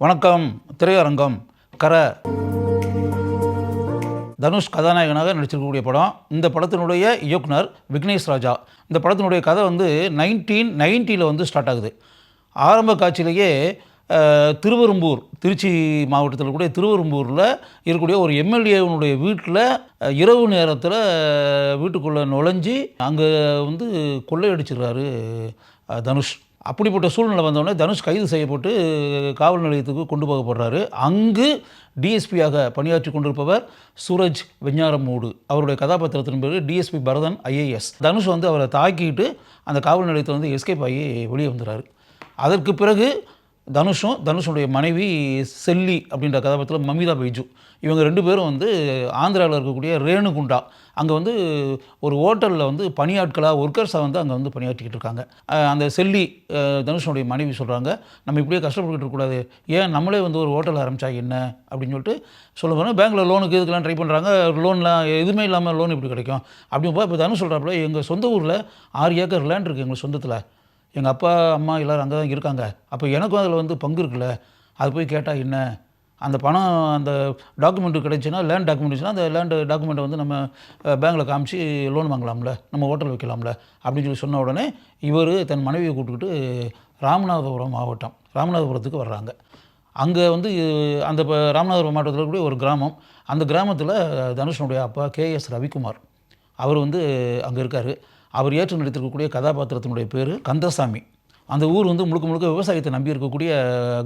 வணக்கம். திரையரங்கம் கர தனுஷ் கதாநாயகனாக நடிச்சிருக்கக்கூடிய படம். இந்த படத்தினுடைய இயக்குனர் விக்னேஷ் ராஜா. இந்த படத்தினுடைய கதை 1990 ஸ்டார்ட் ஆகுது. ஆரம்ப காட்சியிலேயே திருவெரும்பூர், திருச்சி மாவட்டத்தில் கூட திருவெரும்பூரில் இருக்கக்கூடிய ஒரு எம்எல்ஏனுடைய வீட்டில் இரவு நேரத்தில் வீட்டுக்குள்ளே நுழைஞ்சி அங்கே கொள்ளையடிச்சிடுறாரு தனுஷ். அப்படிப்பட்ட சூழ்நிலை வந்தோடனே தனுஷ் கைது செய்யப்பட்டு காவல் நிலையத்துக்கு கொண்டு போகப்படுறாரு. அங்கு டிஎஸ்பியாக பணியாற்றி கொண்டிருப்பவர் சூரஜ் வெஞ்ஞாரமூடு. அவருடைய கதாபாத்திரத்தின் பேர் டிஎஸ்பி பரதன் ஐஏஎஸ். தனுஷ் அவரை தாக்கிட்டு அந்த காவல் நிலையத்தில் எஸ்கேப் ஆகி வெளியே வந்துடுறாரு. அதற்கு பிறகு தனுஷுடைய மனைவி செல்லி அப்படின்ற கதாபாத்திரம் மமிதா பைஜு, இவங்க ரெண்டு பேரும் ஆந்திராவில் இருக்கக்கூடிய ரேணுகுண்டா அங்கே ஒரு ஹோட்டலில் பணியாட்களாக ஒர்க்கர்ஸாக அங்கே பணியாற்றிக்கிட்டு இருக்காங்க. அந்த செல்லி தனுஷனுடைய மனைவி சொல்கிறாங்க, நம்ம இப்படியே கஷ்டப்பட்டுக்கிட்டு இருக்கக்கூடாது, ஏன் நம்மளே ஒரு ஹோட்டல் ஆரம்பித்தா என்ன அப்படின்னு சொல்ல போனால் பேங்க்கில் லோனுக்கு இதுக்கெல்லாம் ட்ரை பண்ணுறாங்க. லோன்லாம் எதுவுமே இல்லாமல் லோன் இப்படி கிடைக்கும் அப்படின்னு இப்போ தனுஷ் சொல்கிறாப்புல, எங்கள் சொந்த ஊரில் 6 ஏக்கர் லேண்ட் இருக்குது எங்கள் சொந்தத்தில், எங்கள் அப்பா அம்மா எல்லோரும் அங்கே தான் இருக்காங்க, அப்போ எனக்கும் அதில் பங்கு இருக்குல்ல, அது போய் கேட்டால் என்ன, அந்த பணம் அந்த டாக்குமெண்ட்டு கிடைச்சுன்னா லேண்ட் டாக்குமெண்ட்ஸ்னால் அந்த லேண்டு டாக்குமெண்ட்டை நம்ம பேங்க்கில் காமிச்சு லோன் வாங்கலாம்ல, நம்ம ஹோட்டல் வைக்கலாம்ல அப்படின்னு சொன்ன உடனே இவர் தன் மனைவியை கூப்பிட்டுக்கிட்டு ராமநாதபுரம் மாவட்டம் ராமநாதபுரத்துக்கு வர்றாங்க. அங்கே அந்த ராமநாதபுரம் மாவட்டத்தில் இருக்கக்கூடிய ஒரு கிராமம். அந்த கிராமத்தில் தனுஷனுடைய அப்பா கேஎஸ் ரவிக்குமார் அவர் அங்கே இருக்கார். அவர் ஏற்று நடித்திருக்கக்கூடிய கதாபாத்திரத்தினுடைய பேர் கந்தசாமி. அந்த ஊர் முழுக்க முழுக்க விவசாயத்தை நம்பி இருக்கக்கூடிய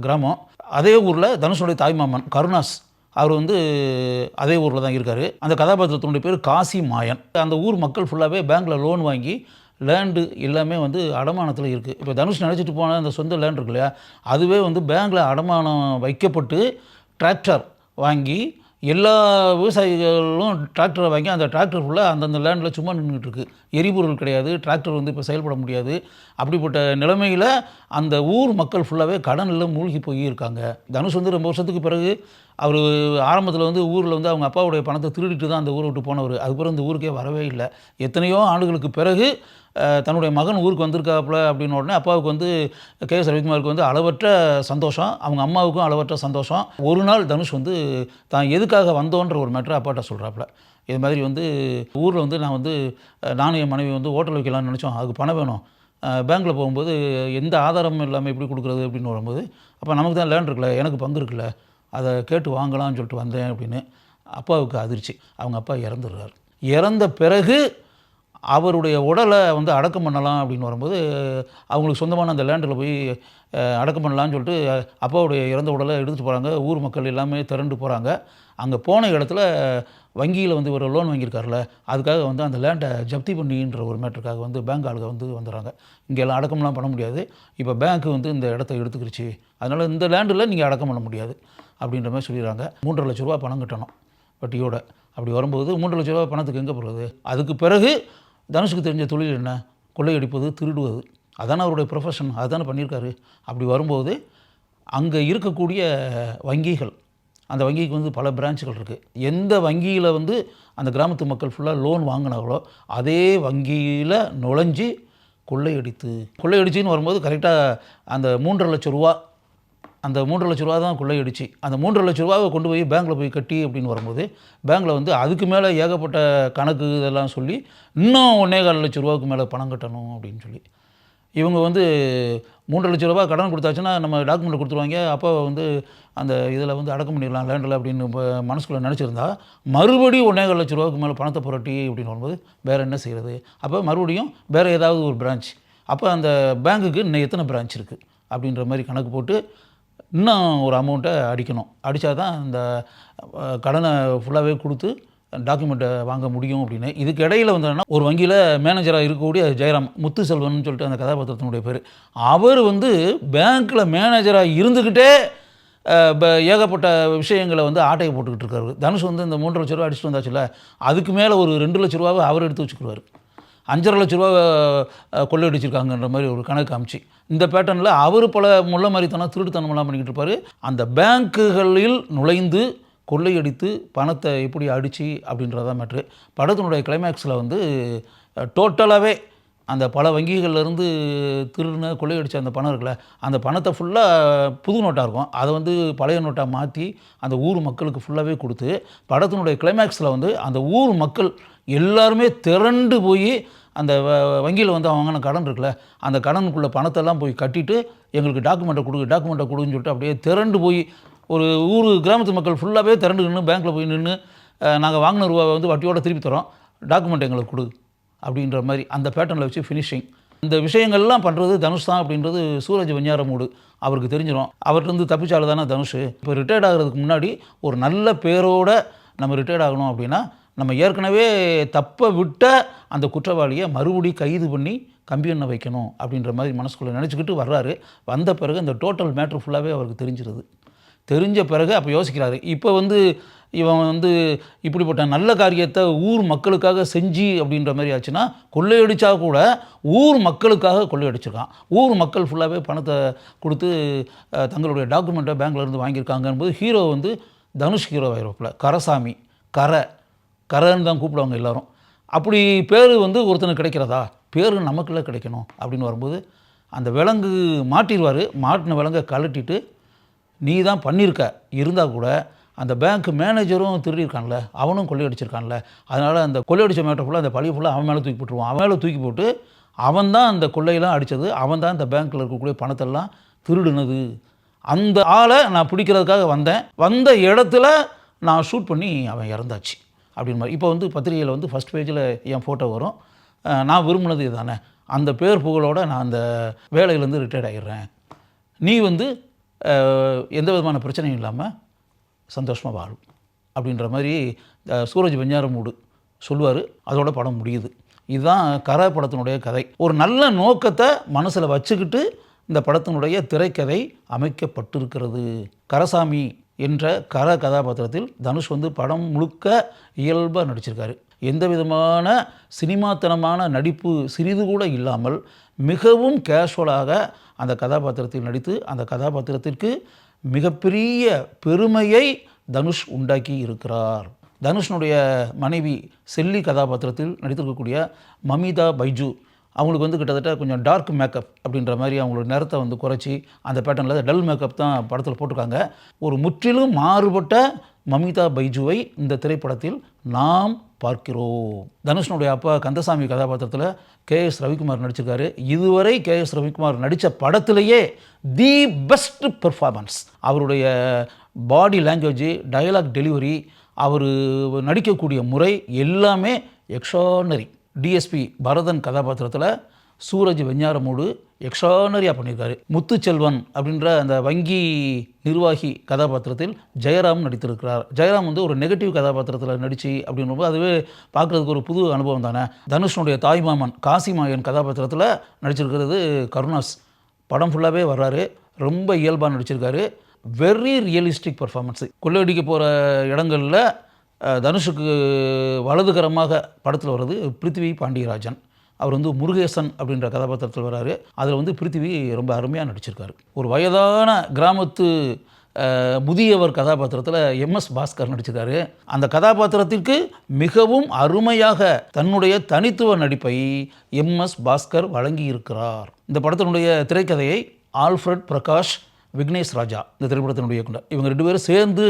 கிராமம். அதே ஊரில் தனுஷனுடைய தாய்மாமன் கருணாஸ் அவர் அதே ஊரில் தான் இருக்கார். அந்த கதாபாத்திரத்தினுடைய பேர் காசி மாயன். அந்த ஊர் மக்கள் ஃபுல்லாகவே பேங்க்கில் லோன் வாங்கி லேண்டு எல்லாமே அடமானத்தில் இருக்குது. இப்போ தனுஷ் நினச்சிட்டு போன அந்த சொந்த லேண்ட் இருக்கு இல்லையா, அதுவே பேங்க்கில் அடமானம் வைக்கப்பட்டு டிராக்டர் வாங்கி எல்லா விவசாயிகளும் டிராக்டரை வாங்கி அந்த டிராக்டர் ஃபுல்லாக அந்தந்த லேண்டில் சும்மா நின்றுட்டு இருக்குது. எரிபொருள் கிடையாது, டிராக்டர் இப்போ செயல்பட முடியாது. அப்படிப்பட்ட நிலைமையில் அந்த ஊர் மக்கள் ஃபுல்லாகவே கடனில் மூழ்கி போய் இருக்காங்க. தனுஷ் ரொம்ப வருஷத்துக்கு பிறகு அவர் ஆரம்பத்தில் ஊரில் அவங்க அப்பாவுடைய பணத்தை திருடிட்டு தான் அந்த ஊரை விட்டு போனவர். அதுக்கப்புறம் இந்த ஊருக்கே வரவே இல்லை. எத்தனையோ ஆண்டுகளுக்கு பிறகு தன்னுடைய மகன் ஊருக்கு வந்திருக்காப்புல அப்படின்னு உடனே அப்பாவுக்கு கேஎஸ் ரவிக்குமாருக்கு அளவற்ற சந்தோஷம், அவங்க அம்மாவுக்கும் அளவற்ற சந்தோஷம். ஒரு நாள் தனுஷ் தான் எதுக்காக வந்தோன்ற ஒரு மேட்டரை அப்பாட்ட சொல்கிறாப்புல, இது மாதிரி ஊரில் நானும் என் மனைவி ஹோட்டல் வைக்கலாம்னு நினச்சோம், அதுக்கு பணம் வேணும், பேங்க்கில் போகும்போது எந்த ஆதாரமும் இல்லாமல் எப்படி கொடுக்குறது அப்படின்னு வரும்போது, அப்போ நமக்கு தான் லேண்ட் இருக்குல்ல, எனக்கு பங்கு இருக்குல்ல, அதை கேட்டு வாங்கலாம்னு சொல்லிட்டு வந்தேன் அப்படின்னு. அப்பாவுக்கு அதிர்ச்சி. அவங்க அப்பா இறந்துடுறார். இறந்த பிறகு அவருடைய உடலை அடக்கம் பண்ணலாம் அப்படின்னு வரும்போது அவங்களுக்கு சொந்தமான அந்த லேண்டில் போய் அடக்கம் பண்ணலான்னு சொல்லிட்டு அப்பாவுடைய இறந்த உடலை எடுத்துகிட்டு போகிறாங்க. ஊர் மக்கள் எல்லாமே திரண்டு போகிறாங்க. அங்கே போன இடத்துல வங்கியில் ஒரு லோன் வாங்கியிருக்காருல, அதுக்காக அந்த லேண்டை ஜப்தி பண்ணின்ற ஒரு மேட்டருக்காக பேங்க் ஆளுங்க வந்துடுறாங்க. இங்கே எல்லாம் அடக்கம்லாம் பண்ண முடியாது, இப்போ பேங்க்கு இந்த இடத்த எடுத்துக்கிடுச்சு, அதனால் இந்த லேண்டில் நீங்கள் அடக்கம் பண்ண முடியாது அப்படின்ற மாதிரி சொல்லிடுறாங்க. 3.5 லட்ச ரூபா பணம் கட்டணும் வட்டியோட. அப்படி வரும்போது 3 லட்ச ரூபா பணத்துக்கு எங்கே போகிறது? அதுக்கு பிறகு தனுஷுக்கு தெரிஞ்ச தொழில் என்ன? கொள்ளையடிப்பது, திருடுவது. அதானே அவருடைய ப்ரொஃபஷன், அதுதானே பண்ணியிருக்காரு. அப்படி வரும்போது அங்கே இருக்கக்கூடிய வங்கிகள், அந்த வங்கிக்கு பல பிரான்ச்சுகள் இருக்குது. எந்த வங்கியில் அந்த கிராமத்து மக்கள் ஃபுல்லாக லோன் வாங்கினாங்களோ அதே வங்கியில் நுழைஞ்சி கொள்ளையடிச்சின்னு வரும்போது கரெக்டாக அந்த 3.5 லட்ச ரூபா, அந்த 3.5 லட்ச ரூபா தான் கொள்ளையடிச்சு. அந்த 3.5 லட்ச ரூபாவை கொண்டு போய் பேங்க்கில் போய் கட்டி அப்படின்னு வரும்போது பேங்க்கில் அதுக்கு மேலே ஏகப்பட்ட கணக்கு இதெல்லாம் சொல்லி இன்னும் 1.25 லட்ச ரூபாவுக்கு மேலே பணம் கட்டணும் அப்படின்னு சொல்லி இவங்க 3.5 லட்ச ரூபா கடன் கொடுத்தாச்சுன்னா நம்ம டாக்குமெண்ட் கொடுத்துருவாங்க, அப்போ அந்த இதில் அடக்கம் பண்ணிடலாம் லேண்டில் அப்படின்னு மனசுக்குள்ளே நினச்சிருந்தா மறுபடியும் 1.25 லட்ச ரூபாவுக்கு மேலே பணத்தை புரட்டி அப்படின்னு வரும்போது வேறு என்ன செய்கிறது? அப்போ மறுபடியும் வேறு ஏதாவது ஒரு பிரான்ச், அப்போ அந்த பேங்க்குக்கு இன்னும் எத்தனை பிரான்ச் இருக்குது அப்படின்ற மாதிரி கணக்கு போட்டு இன்னும் ஒரு அமௌண்ட்டை அடிக்கணும். அடித்தா தான் இந்த கடனை ஃபுல்லாகவே கொடுத்து டாக்குமெண்ட்டை வாங்க முடியும் அப்படின்னு. இதுக்கு இடையில் ஒரு வங்கியில் மேனேஜராக இருக்கக்கூடிய ஜெயராம், முத்துசெல்வன் சொல்லிட்டு அந்த கதாபாத்திரத்தினுடைய பேர், அவர் பேங்க்கில் மேனேஜராக இருந்துக்கிட்டே ஏகப்பட்ட விஷயங்களை ஆட்டையை போட்டுக்கிட்டு இருக்காரு. தனுஷ் இந்த 3.5 லட்ச ரூபா அடிச்சுட்டு வந்தாச்சுல்ல, அதுக்கு மேலே ஒரு 2 லட்ச ரூபாவை அவர் எடுத்து வச்சுக்குவார். 5.5 லட்ச ரூபா கொள்ளையடிச்சிருக்காங்கன்ற மாதிரி ஒரு கணக்கு காமிச்சு இந்த பேட்டர்னில் அவர் பல முள்ள மாதிரித்தனம் திருட்டுத்தனமெல்லாம் பண்ணிக்கிட்டு இருப்பார். அந்த பேங்க்குகளில் நுழைந்து கொள்ளையடித்து பணத்தை எப்படி அடித்து அப்படின்றதான் மேட்ரு. படத்தினுடைய கிளைமேக்ஸில் டோட்டலாகவே அந்த பல வங்கிகள்லேருந்து திருடின கொள்ளையடிச்ச அந்த பணம் இருக்குல்ல, அந்த பணத்தை ஃபுல்லாக புது நோட்டாக இருக்கும். அதை வந்து பழைய நோட்டாக மாற்றி அந்த ஊர் மக்களுக்கு ஃபுல்லாகவே கொடுத்து, படத்தினுடைய கிளைமேக்ஸில் வந்து அந்த ஊர் மக்கள் எல்லாருமே திரண்டு போய் அந்த வங்கியில் வந்து அவங்க கடன் இருக்குல்ல, அந்த கடனுக்குள்ள பணத்தெல்லாம் போய் கட்டிட்டு எங்களுக்கு டாக்குமெண்ட்டை கொடுன்னு சொல்லிட்டு அப்படியே திரண்டு போய் ஒரு ஊர் கிராமத்து மக்கள் ஃபுல்லாகவே திரண்டு நின்று பேங்க்கில் போய் நின்று நாங்கள் வாங்கின ரூபாவை வந்து வட்டியோடு திருப்பி தரோம், டாக்குமெண்ட் எங்களுக்கு கொடு அப்படின்ற மாதிரி அந்த பேட்டர்னில் வச்சு ஃபினிஷிங். இந்த விஷயங்கள்லாம் பண்ணுறது தனுஷ் தான் அப்படின்றது சூரஜ் வெஞ்ஞாரமூடு அவருக்கு தெரிஞ்சிடும். அவர்கிட்ட தப்பிச்சாலும் தானே தனுஷ். இப்போ ரிட்டையர்ட் ஆகிறதுக்கு முன்னாடி ஒரு நல்ல பேரோட நம்ம ரிட்டையர்ட் ஆகணும் அப்படின்னா, நம்ம ஏற்கனவே தப்ப விட்ட அந்த குற்றவாளியை மறுபடி கைது பண்ணி கம்பி எண்ணெய் வைக்கணும் அப்படின்ற மாதிரி மனசுக்குள்ளே நினச்சிக்கிட்டு வர்றாரு. வந்த பிறகு அந்த டோட்டல் மேட்ரு ஃபுல்லாகவே அவருக்கு தெரிஞ்சிருது. தெரிஞ்ச பிறகு அப்போ யோசிக்கிறாரு, இப்போ வந்து இவன் வந்து இப்படிப்பட்ட நல்ல காரியத்தை ஊர் மக்களுக்காக செஞ்சு அப்படின்ற மாதிரி ஆச்சுன்னா, கொள்ளையடித்தா கூட ஊர் மக்களுக்காக கொள்ளையடிச்சிருக்கான். ஊர் மக்கள் ஃபுல்லாகவே பணத்தை கொடுத்து தங்களுடைய டாக்குமெண்ட்டை பேங்க்லேருந்து வாங்கியிருக்காங்கன்போது ஹீரோ வந்து தனுஷ் ஹீரோ ஆகிருப்பில் கரசாமி, கரைன்னு தான் கூப்பிடுவாங்க எல்லோரும். அப்படி பேர் வந்து ஒருத்தனுக்கு கிடைக்கிறதா, பேர் நமக்குள்ளே கிடைக்கணும் அப்படின்னு வரும்போது அந்த விலங்கு மாட்டிடுவார். மாட்டின விலங்கை கழட்டிட்டு நீ தான் பண்ணியிருக்க இருந்தால் கூட அந்த பேங்க் மேனேஜரும் திருடியிருக்கான்ல, அவனும் கொள்ளையடிச்சிருக்கான்ல, அதனால் அந்த கொள்ளையடிச்ச மேட்டர் ஃபுல்லாக அந்த பழைய ஃபுல்லாக அவன் மேலே தூக்கி போட்டுருவான். அவன் மேலே தூக்கி போட்டு அவன் தான் அந்த கொள்ளையெல்லாம் அடித்தது, அவன் தான் இந்த பேங்க்கில் இருக்கக்கூடிய பணத்தெல்லாம் திருடுனது. அந்த ஆளை நான் பிடிக்கிறதுக்காக வந்த இடத்துல நான் ஷூட் பண்ணி அவன் இறந்தாச்சு அப்படின்னு மாதிரி. இப்போ வந்து பத்திரிகையில் வந்து ஃபஸ்ட் பேஜில் என் ஃபோட்டோ வரும். நான் விரும்பினது இதுதானே, அந்த பேர் புகழோடு நான் அந்த வேலையிலேருந்து ரிட்டையர்ட் ஆகிடுறேன், நீ வந்து எந்த விதமான பிரச்சனையும் இல்லாமல் சந்தோஷமாக வாழும் அப்படின்ற மாதிரி சூரஜ் வெஞ்ஞாரமூடு சொல்லுவார். அதோட படம் முடியுது. இதுதான் கரை படத்தினுடைய கதை. ஒரு நல்ல நோக்கத்தை மனசில் வச்சுக்கிட்டு இந்த படத்தினுடைய திரைக்கதை அமைக்கப்பட்டிருக்கிறது. கரசாமி என்ற கதாபாத்திரத்தில் தனுஷ் வந்து படம் முழுக்க இயல்பாக நடிச்சிருக்காரு. எந்த விதமான சினிமாத்தனமான நடிப்பு சிறிது கூட இல்லாமல் மிகவும் கேஷுவலாக அந்த கதாபாத்திரத்தில் நடித்து அந்த கதாபாத்திரத்திற்கு மிகப்பெரிய பெருமையை தனுஷ் உண்டாக்கி இருக்கிறார். தனுஷனுடைய மனைவி செல்லி கதாபாத்திரத்தில் நடித்திருக்கக்கூடிய மமிதா பைஜு, அவங்களுக்கு வந்து கிட்டத்தட்ட கொஞ்சம் டார்க் மேக்கப் அப்படின்ற மாதிரி அவங்களோட நிறத்தை வந்து குறைச்சி அந்த பேட்டர்னில் டல் மேக்கப் தான் படத்தில் போட்டிருக்காங்க. ஒரு முற்றிலும் மாறுபட்ட மமிதா பைஜுவை இந்த திரைப்படத்தில் நாம் பார்க்கிறோம். தனுஷனுடைய அப்பா கந்தசாமி கதாபாத்திரத்தில் KS ரவிக்குமார் நடிச்சிருக்காரு. இதுவரை KS ரவிக்குமார் நடித்த படத்திலேயே தி பெஸ்ட் பெர்ஃபார்மன்ஸ். அவருடைய பாடி லாங்குவேஜ், டயலாக் டெலிவரி, அவர் நடிக்கக்கூடிய முறை எல்லாமே எக்ஸ்ட்ரானரி. டிஎஸ்பி பரதன் கதாபாத்திரத்தில் சூரஜ் வெஞ்ஞாரமூடு எக்ஸ்ட்ரானரியாக பண்ணியிருக்காரு. முத்துச்செல்வன் அப்படின்ற அந்த வங்கி நிர்வாகி கதாபாத்திரத்தில் ஜெயராம் நடித்திருக்கிறார். ஜெயராம் வந்து ஒரு நெகட்டிவ் கதாபாத்திரத்தில் நடித்து அப்படின்றபோது அதுவே பார்க்குறதுக்கு ஒரு புது அனுபவம் தானே. தனுஷனுடைய தாய்மாமன் காசிமாயன் கதாபாத்திரத்தில் நடிச்சிருக்கிறது கருணாஸ். படம் ஃபுல்லாகவே வர்றாரு, ரொம்ப இயல்பாக நடிச்சிருக்காரு. Very realistic performance. கொள்ளையடிக்க போகிற இடங்களில் தனுஷுக்கு வலதுகரமாக படத்தில் வர்றது பிருத்திவி பாண்டியராஜன். அவர் வந்து முருகேசன் அப்படின்ற கதாபாத்திரத்தில் வர்றாரு. அதில் வந்து பிருத்திவி ரொம்ப அருமையாக நடிச்சிருக்காரு. ஒரு வயதான கிராமத்து முதியவர் கதாபாத்திரத்தில் MS பாஸ்கர் நடிச்சிருக்காரு. அந்த கதாபாத்திரத்திற்கு மிகவும் அருமையாக தன்னுடைய தனித்துவ நடிப்பை MS பாஸ்கர் வழங்கி இருக்கிறார். இந்த படத்தினுடைய திரைக்கதையை ஆல்ஃப்ரட் பிரகாஷ், விக்னேஷ் ராஜா இந்த திரைப்படத்தினுடைய இயக்குனர், இவங்க 2 பேரும் சேர்ந்து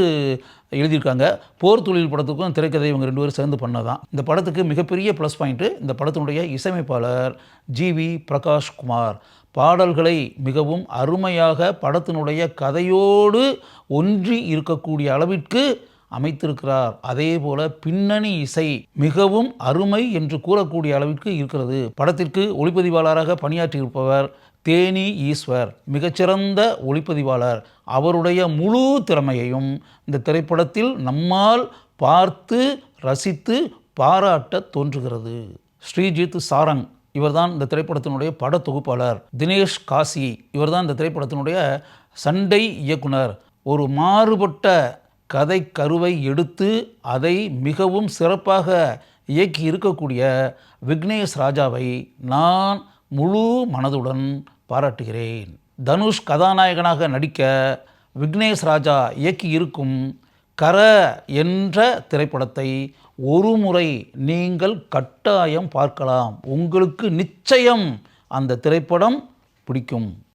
எழுதியிருக்காங்க. போர் தொழில் படத்துக்கும் திரைக்கதை இவங்க 2 பேரும் சேர்ந்து பண்ணதான். இந்த படத்துக்கு மிகப்பெரிய ப்ளஸ் பாயிண்ட்டு இந்த படத்தினுடைய இசையமைப்பாளர் GV பிரகாஷ் குமார். பாடல்களை மிகவும் அருமையாக படத்தினுடைய கதையோடு ஒன்றி இருக்கக்கூடிய அளவிற்கு அமைத்திருக்கிறார். அதே போல பின்னணி இசை மிகவும் அருமை என்று கூறக்கூடிய அளவிற்கு இருக்கிறது. படத்திற்கு ஒளிப்பதிவாளராக பணியாற்றியிருப்பவர் தேனி ஈஸ்வர், மிகச்சிறந்த ஒளிப்பதிவாளர். அவருடைய முழு திறமையையும் இந்த திரைப்படத்தில் நம்மால் பார்த்து ரசித்து பாராட்ட தோன்றுகிறது. ஸ்ரீஜித் சாரங் இவர்தான் இந்த திரைப்படத்தினுடைய பட தொகுப்பாளர். தினேஷ் காசி இவர்தான் இந்த திரைப்படத்தினுடைய சண்டை இயக்குனர். ஒரு மாறுபட்ட கதை கருவை எடுத்து அதை மிகவும் சிறப்பாக இயக்கி இருக்கக்கூடிய விக்னேஷ் ராஜாவை நான் முழு மனதுடன் பாராட்டுகிறேன். தனுஷ் கதாநாயகனாக நடிக்க விக்னேஷ் ராஜா இயக்கி இருக்கும் கர என்ற திரைப்படத்தை ஒரு முறை நீங்கள் கட்டாயம் பார்க்கலாம். உங்களுக்கு நிச்சயம் அந்த திரைப்படம் பிடிக்கும்.